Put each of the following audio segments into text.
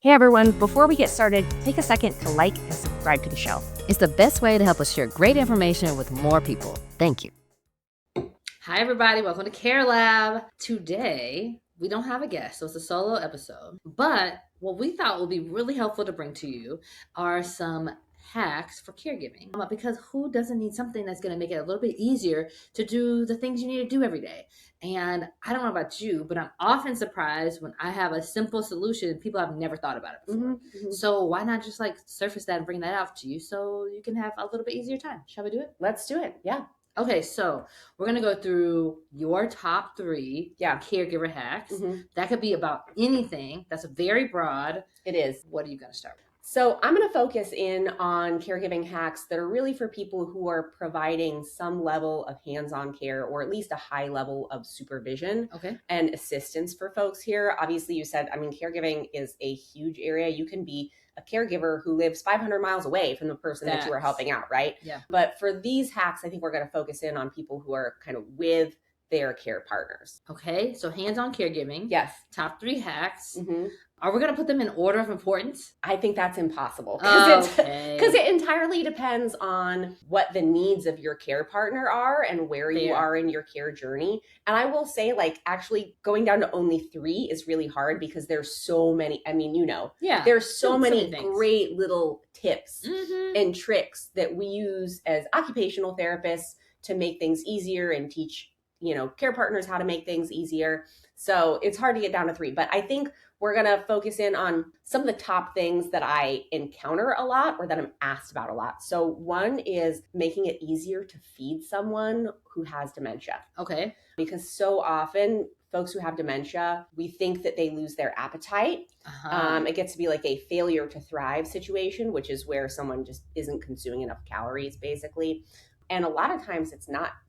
Hey everyone, before we get started, take a second to like and subscribe to the show. It's the best way to help us share great information with more people. Thank you. Hi everybody, welcome to Care Lab. Today, we don't have a guest, so it's a solo episode. But what we thought would be really helpful to bring to you are some hacks for caregiving. Because who doesn't need something that's going to make it a little bit easier to do the things you need to do every day? And I don't know about you, but I'm often surprised when I have a simple solution, people have never thought about it before. So why not just surface that and bring that out to you so you can have a little bit easier time? Shall we do it? Let's do it. Yeah. Okay, so we're going to go through your top 3 caregiver hacks. That could be about anything. That's very broad. It is. What are you going to start with? So I'm going to focus in on caregiving hacks that are really for people who are providing some level of hands-on care or at least a high level of supervision and assistance for folks here. Obviously, you said, caregiving is a huge area. You can be a caregiver who lives 500 miles away from the person that you are helping out, right? Yeah. But for these hacks, I think we're going to focus in on people who are kind of with their care partners. Okay, so hands-on caregiving. Yes. Top 3 hacks. Are we going to put them in order of importance? I think that's impossible because it entirely depends on what the needs of your care partner are and where you are in your care journey. And I will say, actually going down to only 3 is really hard because there's so many. There's so many great little tips and tricks that we use as occupational therapists to make things easier and teach care partners how to make things easier. So it's hard to get down to 3, but I think we're going to focus in on some of the top things that I encounter a lot or that I'm asked about a lot. So one is making it easier to feed someone who has dementia. Okay. Because so often folks who have dementia, we think that they lose their appetite. It gets to be like a failure to thrive situation, which is where someone just isn't consuming enough calories, basically. And a lot of times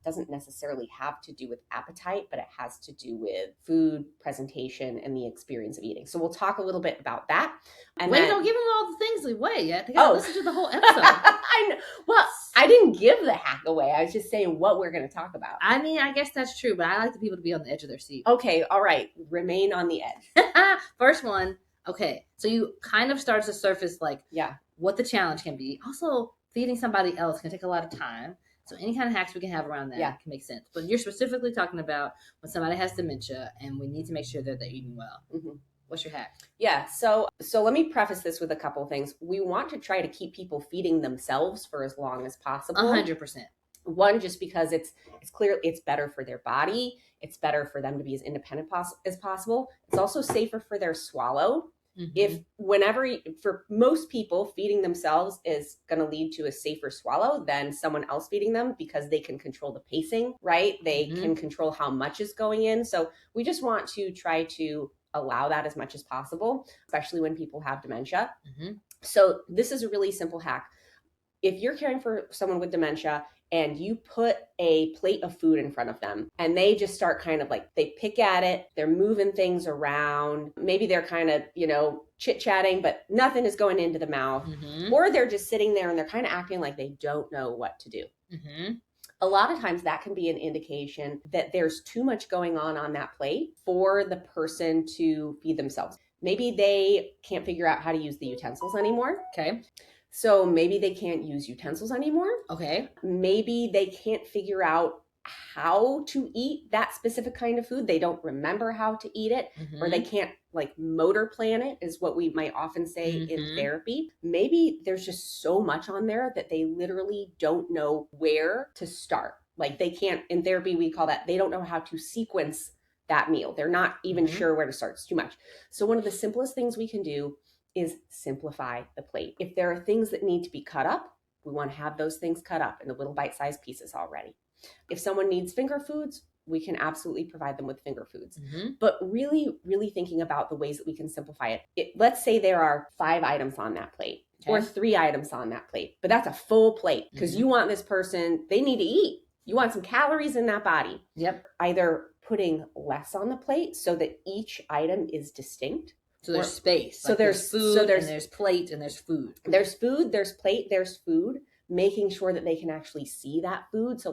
doesn't necessarily have to do with appetite, but it has to do with food presentation and the experience of eating. So we'll talk a little bit about that. And don't give them all the things away yet. They gotta listen to the whole episode. I know. Well, I didn't give the hack away. I was just saying what we're going to talk about. I guess that's true, but I like the people to be on the edge of their seat. Okay. All right. Remain on the edge. First one. Okay. So you kind of start to surface what the challenge can be. Also, feeding somebody else can take a lot of time. So any kind of hacks we can have around that can make sense. But you're specifically talking about when somebody has dementia and we need to make sure that they're eating well. What's your hack? Yeah. So let me preface this with a couple of things. We want to try to keep people feeding themselves for as long as possible. 100%. One, just because it's clear it's better for their body. It's better for them to be as independent as possible. It's also safer for their swallow. For most people, feeding themselves is going to lead to a safer swallow than someone else feeding them because they can control the pacing, right? They can control how much is going in. So we just want to try to allow that as much as possible, especially when people have dementia. So this is a really simple hack. If you're caring for someone with dementia and you put a plate of food in front of them and they just start kind of they pick at it, they're moving things around, maybe they're kind of, chit-chatting, but nothing is going into the mouth, or they're just sitting there and they're kind of acting like they don't know what to do. A lot of times that can be an indication that there's too much going on that plate for the person to feed themselves. Maybe they can't figure out how to use the utensils anymore. Okay. So maybe they can't use utensils anymore. Okay. Maybe they can't figure out how to eat that specific kind of food. They don't remember how to eat it, or they can't motor plan it, is what we might often say in therapy. Maybe there's just so much on there that they literally don't know where to start. They can't, in therapy, we call that, they don't know how to sequence that meal. They're not even sure where to start. It's too much. So one of the simplest things we can do is simplify the plate. If there are things that need to be cut up, we want to have those things cut up into little bite-sized pieces already. If someone needs finger foods, we can absolutely provide them with finger foods. But really, really thinking about the ways that we can simplify it. Let's say there are 5 items on that plate or 3 items on that plate, but that's a full plate because you want this person, they need to eat. You want some calories in that body. Yep. Either putting less on the plate so that each item is distinct. So there's space. So there's food, and there's plate, and there's food. There's food, there's plate, there's food. Making sure that they can actually see that food. So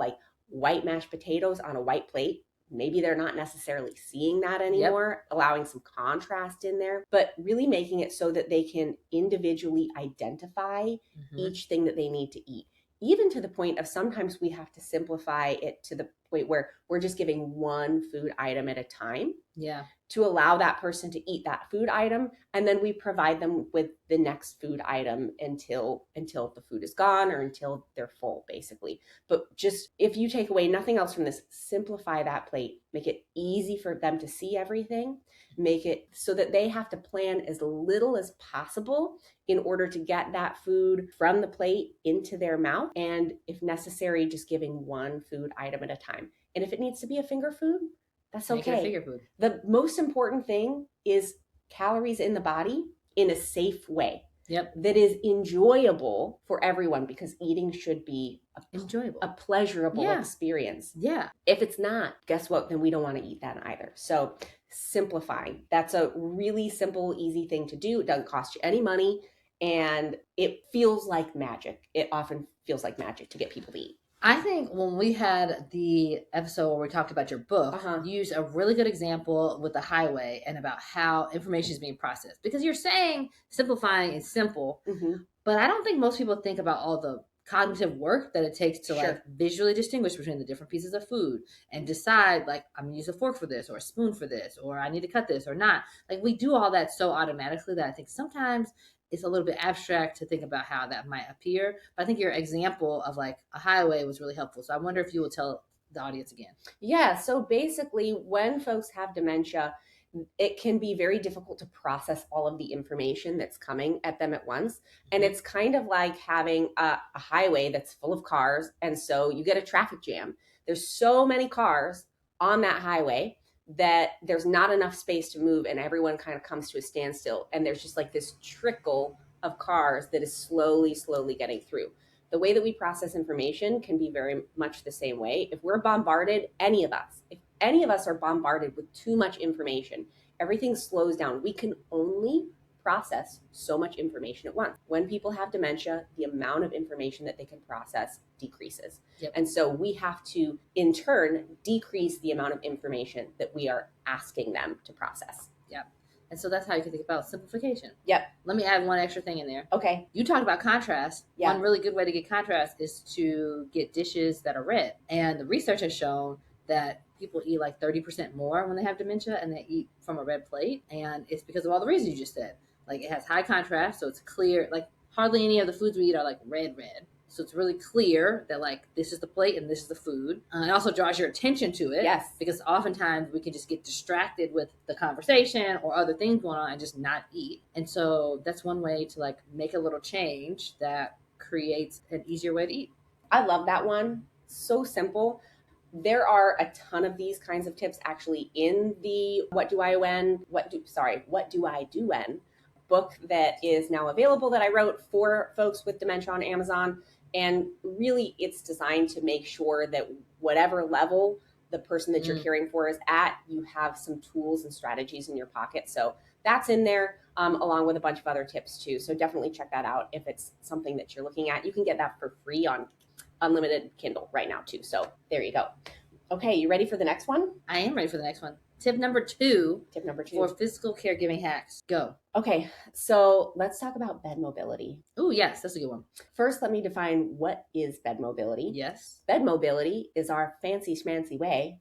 white mashed potatoes on a white plate maybe they're not necessarily seeing that anymore, allowing some contrast in there, but really making it so that they can individually identify each thing that they need to eat. Even to the point of sometimes we have to simplify it to the point where we're just giving one food item at a time. Yeah. To allow that person to eat that food item, and then we provide them with the next food item until the food is gone or until they're full, basically. But just, if you take away nothing else from this, simplify that plate, make it easy for them to see everything, make it so that they have to plan as little as possible in order to get that food from the plate into their mouth, and if necessary, just giving one food item at a time. And if it needs to be a finger food, that's okay. Make it a finger food. The most important thing is calories in the body in a safe way. Yep. That is enjoyable for everyone, because eating should be enjoyable, a pleasurable experience. Yeah. If it's not, guess what? Then we don't want to eat that either. So simplifying. That's a really simple, easy thing to do. It doesn't cost you any money, and it feels like magic. It often feels like magic to get people to eat. I think when we had the episode where we talked about your book, you used a really good example with the highway and about how information is being processed. Because you're saying simplifying is simple, but I don't think most people think about all the cognitive work that it takes to like visually distinguish between the different pieces of food and decide, like, I'm gonna use a fork for this or a spoon for this, or I need to cut this or not. Like, we do all that so automatically that I think sometimes it's a little bit abstract to think about how that might appear. But I think your example of like a highway was really helpful. So I wonder if you will tell the audience again. Yeah. So basically, when folks have dementia, it can be very difficult to process all of the information that's coming at them at once. And it's kind of like having a highway that's full of cars. And so you get a traffic jam. There's so many cars on that highway that there's not enough space to move, and everyone kind of comes to a standstill, and there's just like this trickle of cars that is slowly getting through. The way that we process information can be very much the same way. If we're bombarded, if any of us are bombarded with too much information, everything slows down. We can only process so much information at once. When people have dementia, the amount of information that they can process decreases. And so we have to, in turn, decrease the amount of information that we are asking them to process. And so that's how you can think about simplification. Let me add one extra thing in there. Okay. You talked about contrast. One really good way to get contrast is to get dishes that are red. And the research has shown that people eat like 30% more when they have dementia and they eat from a red plate. And it's because of all the reasons you just said. Like, it has high contrast, so it's clear. Like, hardly any of the foods we eat are like red. So it's really clear that like this is the plate and this is the food. It also draws your attention to it. Because oftentimes we can just get distracted with the conversation or other things going on and just not eat. And so that's one way to like make a little change that creates an easier way to eat. I love that one. So simple. There are a ton of these kinds of tips actually in the What Do I Do When book that is now available that I wrote for folks with dementia on Amazon. And really, it's designed to make sure that whatever level the person that you're caring for is at, you have some tools and strategies in your pocket. So that's in there, along with a bunch of other tips too. So definitely check that out if it's something that you're looking at. You can get that for free on unlimited Kindle right now too. So there you go. Okay, you ready for the next one? I am ready for the next one. Tip number two for physical caregiving hacks. Go. Okay, so let's talk about bed mobility. Oh, yes, that's a good one. First, let me define what is bed mobility. Yes. Bed mobility is our fancy schmancy way.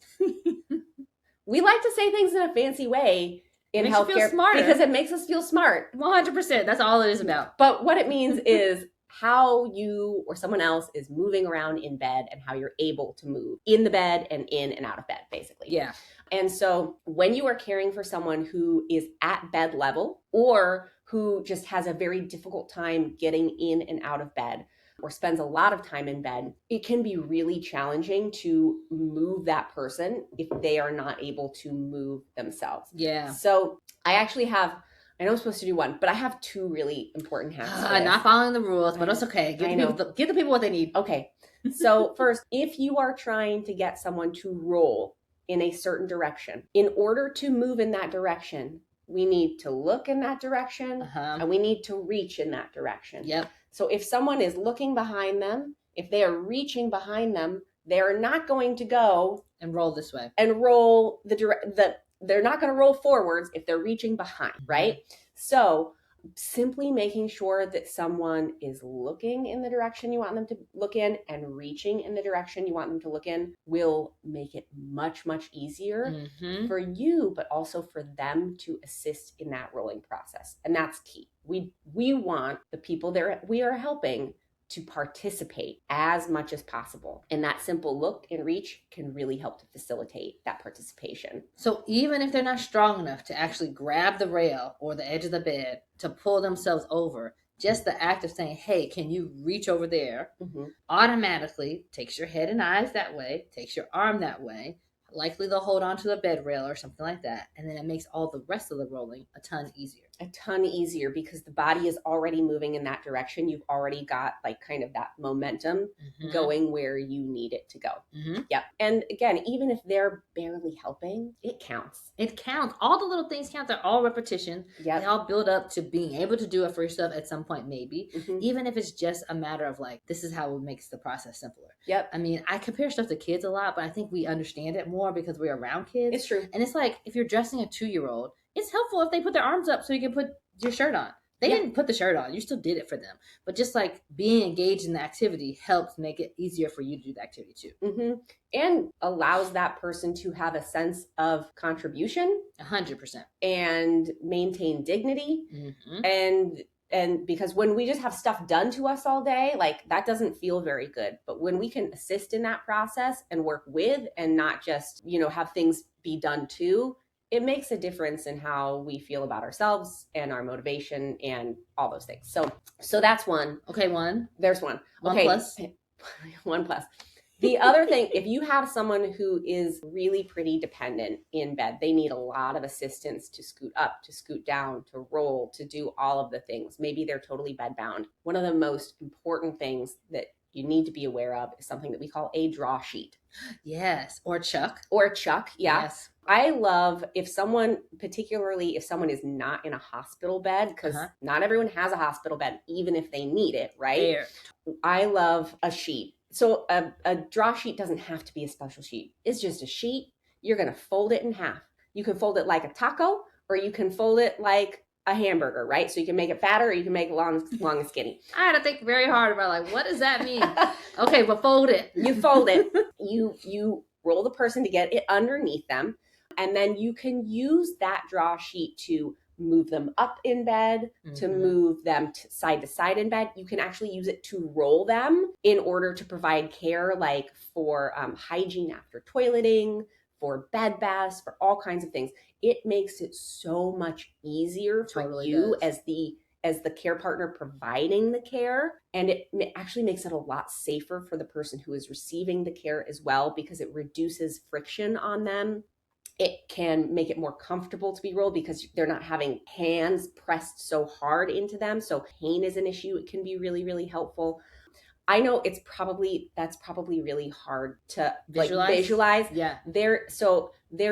We like to say things in a fancy way in healthcare because it makes us feel smart. 100%. That's all it is about. But what it means is how you or someone else is moving around in bed and how you're able to move in the bed and in and out of bed, basically. Yeah. And so when you are caring for someone who is at bed level or who just has a very difficult time getting in and out of bed or spends a lot of time in bed, it can be really challenging to move that person if they are not able to move themselves. Yeah. So I actually have, I know I'm supposed to do one, but I have two really important hacks. Not following the rules, but it's okay. Give the people what they need. Okay. So first, if you are trying to get someone to roll in a certain direction, in order to move in that direction, we need to look in that direction and we need to reach in that direction. Yep. So if someone is looking behind them, if they are reaching behind them, they are not going to go And roll this way. And roll they're not going to roll forwards if they're reaching behind, right? So simply making sure that someone is looking in the direction you want them to look in and reaching in the direction you want them to look in will make it much, much easier for you, but also for them to assist in that rolling process. And that's key. We want the people that we are helping to participate as much as possible. And that simple look and reach can really help to facilitate that participation. So even if they're not strong enough to actually grab the rail or the edge of the bed to pull themselves over, just the act of saying, hey, can you reach over there, automatically takes your head and eyes that way, takes your arm that way. Likely they'll hold on to the bed rail or something like that. And then it makes all the rest of the rolling a ton easier. A ton easier because the body is already moving in that direction. You've already got like kind of that momentum going where you need it to go. Yep. And again, even if they're barely helping, it counts. It counts. All the little things count. They're all repetition. Yep. They all build up to being able to do it for yourself at some point, maybe. Even if it's just a matter of like, this is how it makes the process simpler. Yep. I mean, I compare stuff to kids a lot, but I think we understand it more because we're around kids. It's true. And it's like, if you're dressing a 2-year-old, it's helpful if they put their arms up so you can put your shirt on. They didn't put the shirt on. You still did it for them. But just like being engaged in the activity helps make it easier for you to do the activity too. And allows that person to have a sense of contribution. 100%. And maintain dignity. And because when we just have stuff done to us all day, like that doesn't feel very good. But when we can assist in that process and work with and not just, have things be done to, it makes a difference in how we feel about ourselves and our motivation and all those things. So that's one. Okay, one. There's one. One plus. One plus. The other thing, if you have someone who is really pretty dependent in bed, they need a lot of assistance to scoot up, to scoot down, to roll, to do all of the things. Maybe they're totally bedbound. One of the most important things that you need to be aware of is something that we call a draw sheet. Yes. Or Chuck. Yeah. Yes. I love particularly if someone is not in a hospital bed, because not everyone has a hospital bed, even if they need it, right? Fair. I love a sheet. So a draw sheet doesn't have to be a special sheet. It's just a sheet. You're going to fold it in half. You can fold it like a taco, or you can fold it like a hamburger, right? So you can make it fatter, or you can make it long and skinny. I had to think very hard about like, what does that mean? Okay, but fold it. You fold it. You roll the person to get it underneath them. And then you can use that draw sheet to move them up in bed, to move them side to side in bed. You can actually use it to roll them in order to provide care, like for hygiene after toileting, for bed baths, for all kinds of things. It makes it so much easier for you as the care partner providing the care. And it actually makes it a lot safer for the person who is receiving the care as well, because it reduces friction on them. It can make it more comfortable to be rolled because they're not having hands pressed so hard into them. So pain is an issue. It can be really, really helpful. I know that's probably really hard to visualize. Yeah. There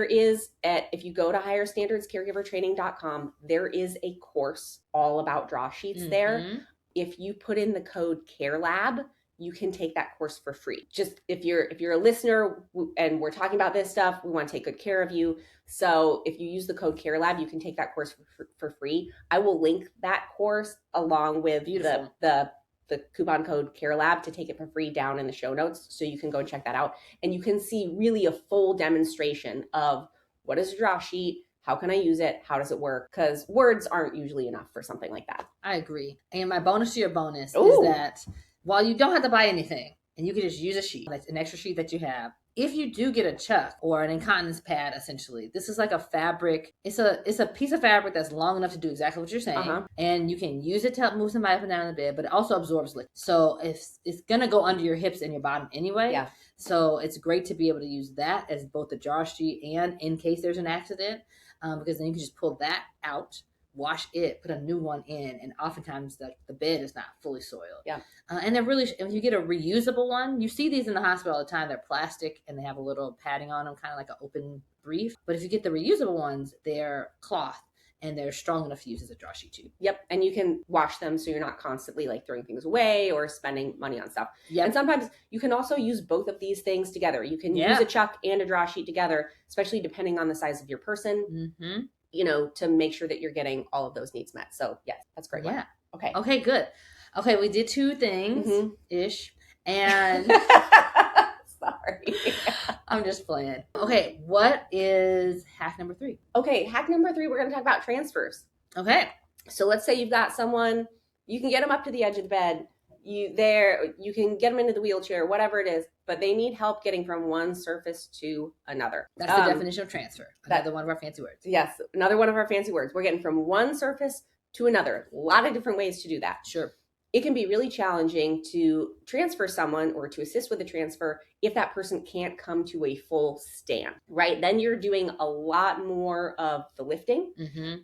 is if you go to higherstandardscaregivertraining.com, there is a course all about draw sheets there. If you put in the code CareLab, you can take that course for free. Just if you're a listener and we're talking about this stuff, we want to take good care of you. So if you use the code CareLab, you can take that course for free. I will link that course along with the coupon code CareLab to take it for free down in the show notes. So you can go and check that out. And you can see really a full demonstration of what is a draw sheet, how can I use it, how does it work? Because words aren't usually enough for something like that. I agree. And my bonus to your bonus is that while you don't have to buy anything, and you can just use a sheet, like an extra sheet that you have, if you do get a chuck or an incontinence pad, essentially, this is like a fabric. It's a piece of fabric that's long enough to do exactly what you're saying. And you can use it to help move somebody up and down in the bed, but it also absorbs liquid. So it's going to go under your hips and your bottom anyway. Yeah. So it's great to be able to use that as both the draw sheet and in case there's an accident, because then you can just pull that out, wash it, put a new one in, and oftentimes the bed is not fully soiled. Yeah. And they're really, if you get a reusable one, you see these in the hospital all the time. They're plastic and they have a little padding on them, kind of like an open brief. But if you get the reusable ones, they're cloth. and they're strong enough to use as a draw sheet too. Yep. And you can wash them so you're not constantly like throwing things away or spending money on stuff. Yep. And sometimes you can also use both of these things together. You can use a chuck and a draw sheet together, especially depending on the size of your person, you know, to make sure that you're getting all of those needs met. So yes, that's great. Yeah. Okay. Okay, good. Okay, we did 2 things ish. And sorry. I'm just playing. Okay, what is hack number 3? Okay, hack number 3, we're going to talk about transfers. Okay. So let's say you've got someone, you can get them up to the edge of the bed. You can get them into the wheelchair, whatever it is, but they need help getting from one surface to another. That's the definition of transfer. Another one of our fancy words. Yes, another one of our fancy words. We're getting from one surface to another. A lot of different ways to do that. Sure. It can be really challenging to transfer someone or to assist with a transfer if that person can't come to a full stand, right? Then you're doing a lot more of the lifting.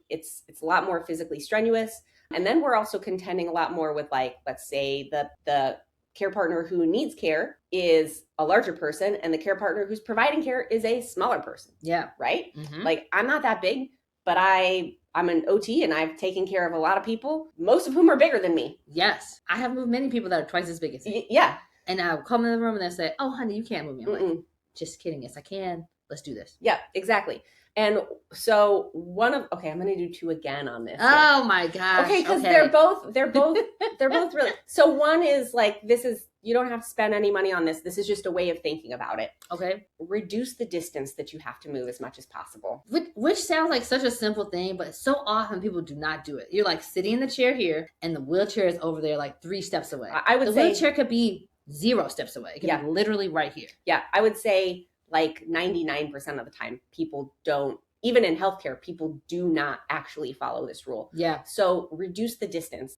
It's a lot more physically strenuous. And then we're also contending a lot more with, like, let's say the care partner who needs care is a larger person and the care partner who's providing care is a smaller person. Yeah. Right? Like, I'm not that big, but I'm an OT and I've taken care of a lot of people, most of whom are bigger than me. Yes. I have moved many people that are twice as big as me. Yeah. And I'll come in the room and they'll say, oh, honey, you can't move me. I'm like, just kidding. Yes, I can. Let's do this. Yeah, exactly. And so I'm going to do 2 again on this. Oh my gosh. Okay. Cause they're both really, so one is like, you don't have to spend any money on this. This is just a way of thinking about it. Okay. Reduce the distance that you have to move as much as possible. Which sounds like such a simple thing, but so often people do not do it. You're like sitting in the chair here and the wheelchair is over there like 3 steps away. I would say the wheelchair could be 0 steps away. It could be literally right here. Yeah. I would say like 99% of the time people don't, even in healthcare, people do not actually follow this rule. Yeah. So reduce the distance.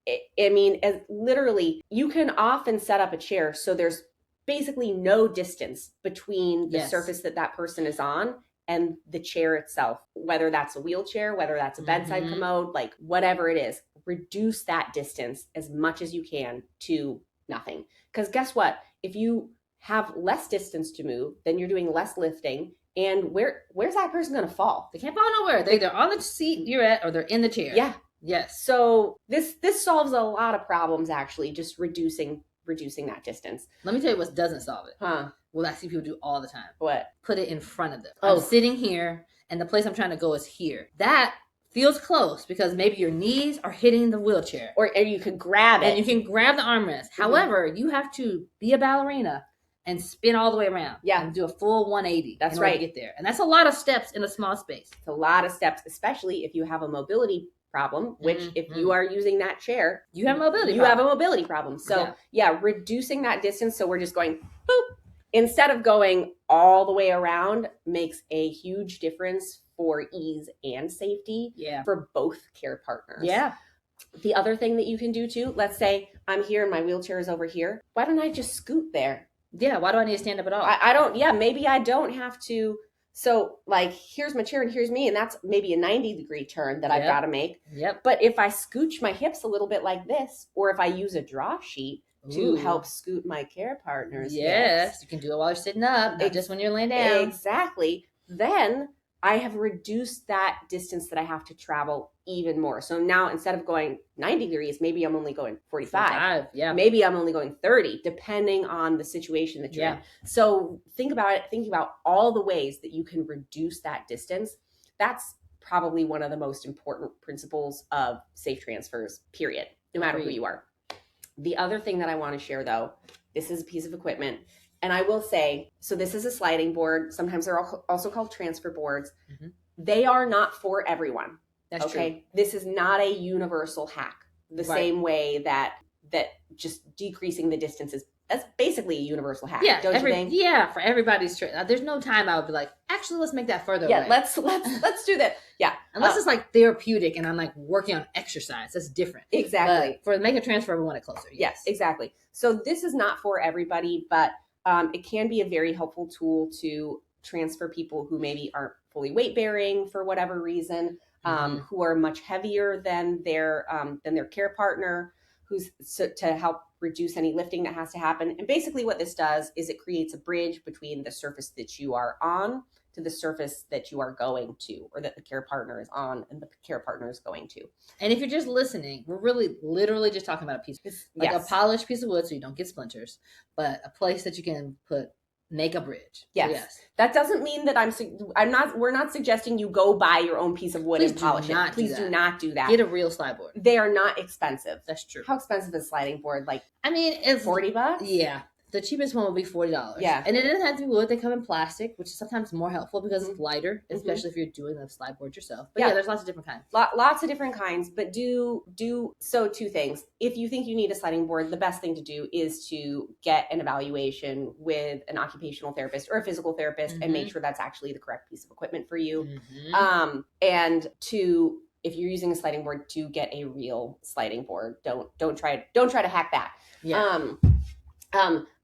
Literally, you can often set up a chair so there's basically no distance between the surface that person is on and the chair itself, whether that's a wheelchair, whether that's a bedside commode, like whatever it is, reduce that distance as much as you can to nothing. Because guess what? If you have less distance to move, then you're doing less lifting. And where's that person going to fall? They can't fall nowhere. They're either on the seat you're at or they're in the chair. Yeah. Yes. So this solves a lot of problems, actually, just reducing that distance. Let me tell you what doesn't solve it. Huh? Well, I see people do all the time. What? Put it in front of them. Oh. I'm sitting here and the place I'm trying to go is here. That feels close because maybe your knees are hitting the wheelchair. Or you could grab it. And you can grab the armrest. However, you have to be a ballerina and spin all the way around. Yeah. And do a full 180. That's right. To get there. And that's a lot of steps in a small space. It's a lot of steps, especially if you have a mobility problem, which if you are using that chair, you have a mobility have a mobility problem. So reducing that distance. So we're just going boop. Instead of going all the way around makes a huge difference for ease and safety for both care partners. Yeah. The other thing that you can do too, let's say I'm here and my wheelchair is over here. Why don't I just scoot there? Yeah, why do I need to stand up at all? I don't, maybe I don't have to. So like, here's my chair and here's me. And that's maybe a 90-degree turn that I've got to make. Yep. But if I scooch my hips a little bit like this, or if I use a draw sheet to help scoot my care partners. Yes, you can do it while you're sitting up, not just when you're laying down. Exactly. Then I have reduced that distance that I have to travel even more. So now instead of going 90 degrees, maybe I'm only going 45. Yeah. Maybe I'm only going 30, depending on the situation that you're in. So think about it, thinking about all the ways that you can reduce that distance. That's probably one of the most important principles of safe transfers, period, no matter who you are. The other thing that I want to share, though, this is a piece of equipment. And I will say, so this is a sliding board. Sometimes they're also called transfer boards. Mm-hmm. They are not for everyone. That's true. This is not a universal hack. The same way that just decreasing the distances, that's basically a universal hack. Yeah, don't you think? Yeah, for everybody's there's no time I would be like, actually, let's make that further away. Yeah, let's do that. Yeah, unless it's like therapeutic and I'm like working on exercise. That's different. Exactly. But for making a transfer, we want it closer. Yes, exactly. So this is not for everybody, but it can be a very helpful tool to transfer people who maybe aren't fully weight bearing for whatever reason, who are much heavier than their care partner, to help reduce any lifting that has to happen. And basically what this does is it creates a bridge between the surface that you are on to the surface that you are going to, or that the care partner is on and the care partner is going to. And if you're just listening, we're really literally just talking about a piece, like a polished piece of wood so you don't get splinters, but a place that you can make a bridge. Yes. So yes. That doesn't mean that we're not suggesting you go buy your own piece of wood and polish it. Please do not do that. Get a real slide board. They are not expensive. That's true. How expensive is a sliding board? Like, I mean, it's $40? Yeah. The cheapest one would be $40. Yeah. And it doesn't have to be wood. They come in plastic, which is sometimes more helpful because it's lighter, especially if you're doing the slide board yourself. But yeah, there's lots of different kinds. Lots of different kinds, but so two things. If you think you need a sliding board, the best thing to do is to get an evaluation with an occupational therapist or a physical therapist and make sure that's actually the correct piece of equipment for you. And if you're using a sliding board, to get a real sliding board. Don't try to hack that. Yeah.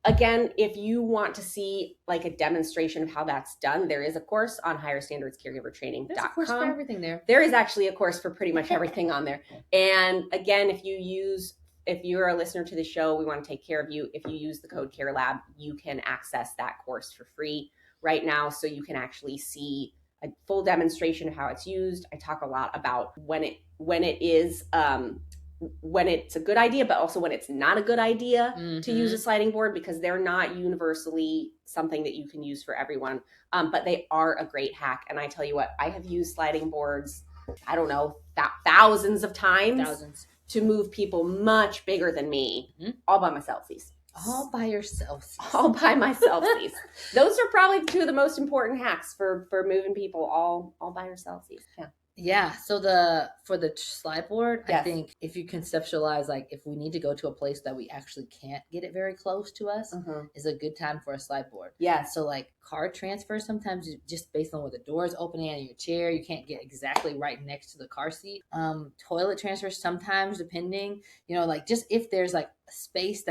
Again, if you want to see like a demonstration of how that's done, there is a course on higherstandardscaregivertraining.com. There's a course for everything there. There is actually a course for pretty much everything on there. And again, if you're a listener to the show, we want to take care of you. If you use the code CareLab, you can access that course for free right now. So you can actually see a full demonstration of how it's used. I talk a lot about when it's a good idea, but also when it's not a good idea to use a sliding board, because they're not universally something that you can use for everyone. But they are a great hack. And I tell you what, I have used sliding boards, I don't know, thousands of times to move people much bigger than me, all by myselfies. All by yourself. All by myselfies. Those are probably two of the most important hacks for moving people all by yourselfies. Yeah. Yeah. So for the slide board, I think if you conceptualize, like if we need to go to a place that we actually can't get it very close to us, is a good time for a slide board. Yeah. So like car transfer, sometimes just based on where the door is opening and your chair, you can't get exactly right next to the car seat. Toilet transfer, sometimes depending, like just if there's like a space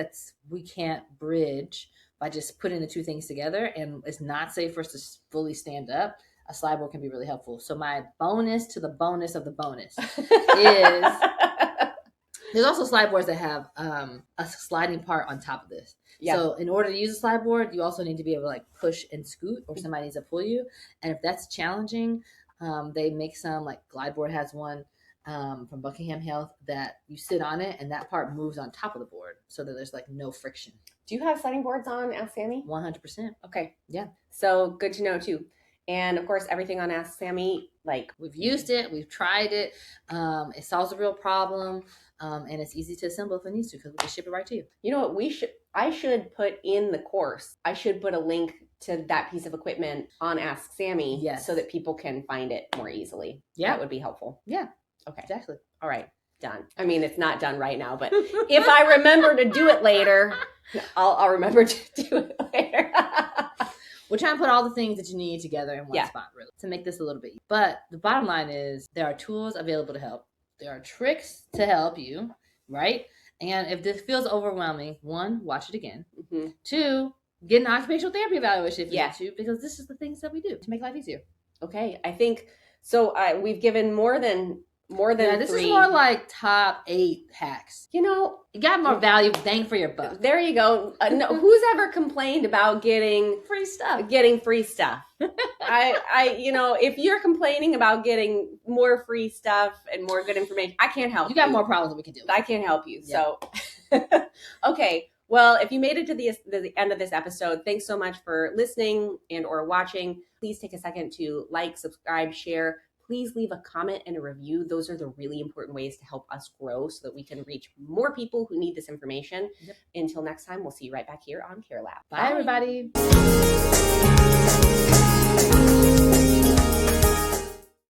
we can't bridge by just putting the two things together and it's not safe for us to fully stand up, a slide board can be really helpful. So my bonus to the bonus of the bonus is there's also slide boards that have a sliding part on top of this. Yeah. So in order to use a slide board, you also need to be able to like push and scoot, or somebody needs to pull you. And if that's challenging, they make some, like Glideboard has one from Buckingham Health that you sit on it and that part moves on top of the board so that there's like no friction. Do you have sliding boards on Ask Sammy? 100%. Okay. Yeah. So good to know too. And of course, everything on Ask Sammy, like we've used it, we've tried it. It solves a real problem, and it's easy to assemble if it needs to because we can ship it right to you. You know what? I should put in the course. I should put a link to that piece of equipment on Ask Sammy, so that people can find it more easily. Yeah, that would be helpful. Yeah. Okay. Exactly. All right. Done. I mean, it's not done right now, but if I remember to do it later, I'll remember to do it later. We're trying to put all the things that you need together in one spot, really, to make this a little bit easier. But the bottom line is there are tools available to help. There are tricks to help you, right? And if this feels overwhelming, 1, watch it again. 2, get an occupational therapy evaluation if you need to, because this is the things that we do to make life easier. Okay. I think, so we've given more than this 3. Is more like top 8 hacks. You got more value, bang for your buck. There you go. No, who's ever complained about getting free stuff? If you're complaining about getting more free stuff and more good information, I can't help you. You got more problems than we can deal with. I can't help you. Yeah. So, okay. Well, if you made it to the end of this episode, thanks so much for listening and or watching. Please take a second to like, subscribe, share. Please leave a comment and a review. Those are the really important ways to help us grow so that we can reach more people who need this information. Yep. Until next time, we'll see you right back here on CareLab. Bye, everybody.